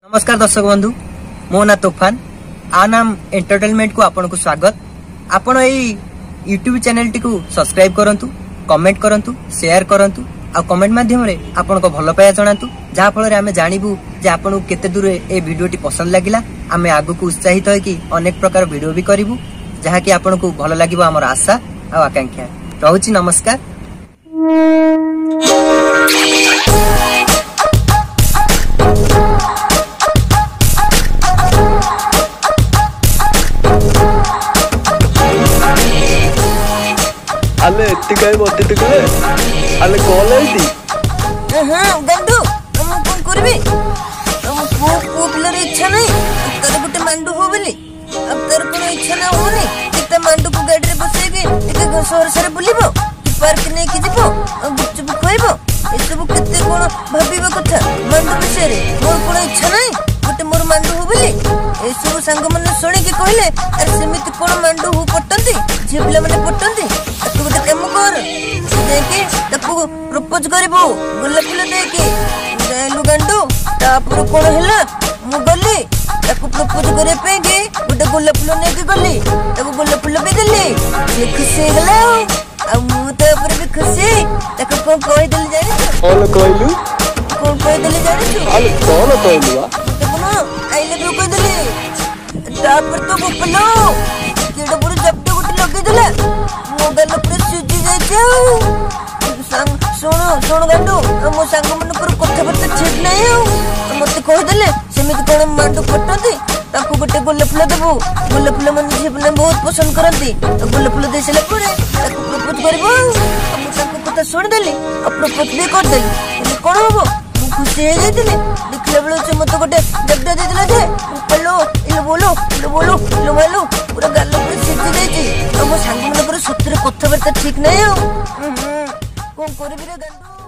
नमस्कार दर्शक बंधु मो ना तूफान आ नाम एंटरटेनमेंट को आपन को स्वागत। आपण एई यूट्यूब चैनल टी को सब्सक्राइब करंतु, कमेंट करंतु, शेयर करंतु आ कमेंट माध्यम रे आपन को भलो पाया जणातु, जहा फल रे हमें जानिबु जे आपन को केते दूर ए वीडियो टी पसंद लागिला। हमें आगु को उत्साहित होय कि अनेक प्रकार वीडियो भी करिवु जहा कि आपन को भलो लागिबो हमर आशा आ आकांक्षा रहउची। नमस्कार। अले एतिकाय मते तिकले अले कॉल आईती गंडू हम कोन करबे हम को पिलर इच्छा नहीं तर गुटे मांडू हो बोली अब तर को इच्छा ना होनी इते मांडू को गाड़ी रे बसेगे इते शहर सारे बुलिबो पार्क नै कि जिवो गुपचुप खोइबो ए सब केते कोन भाबिबो कथा मांडू विषय रे मोर कोन इच्छा नहीं गुटे मोर मांडू हो बोली ए सब संग मन सुनी के कहले अरे समिति कोन मांडू हो पटंती जे पिला माने पटंती तू गोटे काम कर देखि तपु प्रपोज करबो गोलाप फूल देके जाइलु गंडू तापर कोन हैला मु गली ताको प्रपोज करे पेगे गोटे गोलाप फूल नेके गली ताको गोलाप फूल भी देली से खुशी गला आ मु तापर भी खुशी ताको कोन कहि देली जानि ओले कहलु कोन कहि देली जानि तू अले कोन कहलु ताको ना आई लव यू कहि देली तापर तो गोपलो केडो पुरो जप्त गोटे लगे देला मोबाइल पर सुजी जाय जाऊ संग सुनो गंडू मो संग मन पर कथा बर्ता ठीक नहीं हो मते कहि देले सेमिति कोन मांडू पटंती ताको गोटे गोलाप फूल देबो गोलाप फूल मन जीवन बहुत पसंद करंती गोलाप फूल देसले परे ताको प्रपोज करबो हम ताको कथा सुन देली आ प्रपोज भी कर देली कोन होबो मु खुशी हे जाइतिले देखले बेलो से मते गोटे जगदा दे देला जे हेलो इलो बोलो इलो मालो पूरा गाल पर सिद्धि देजी हम संग मन पर सत्तर कथा बर्ता ठीक नहीं हो कोन करबी रे गंडू।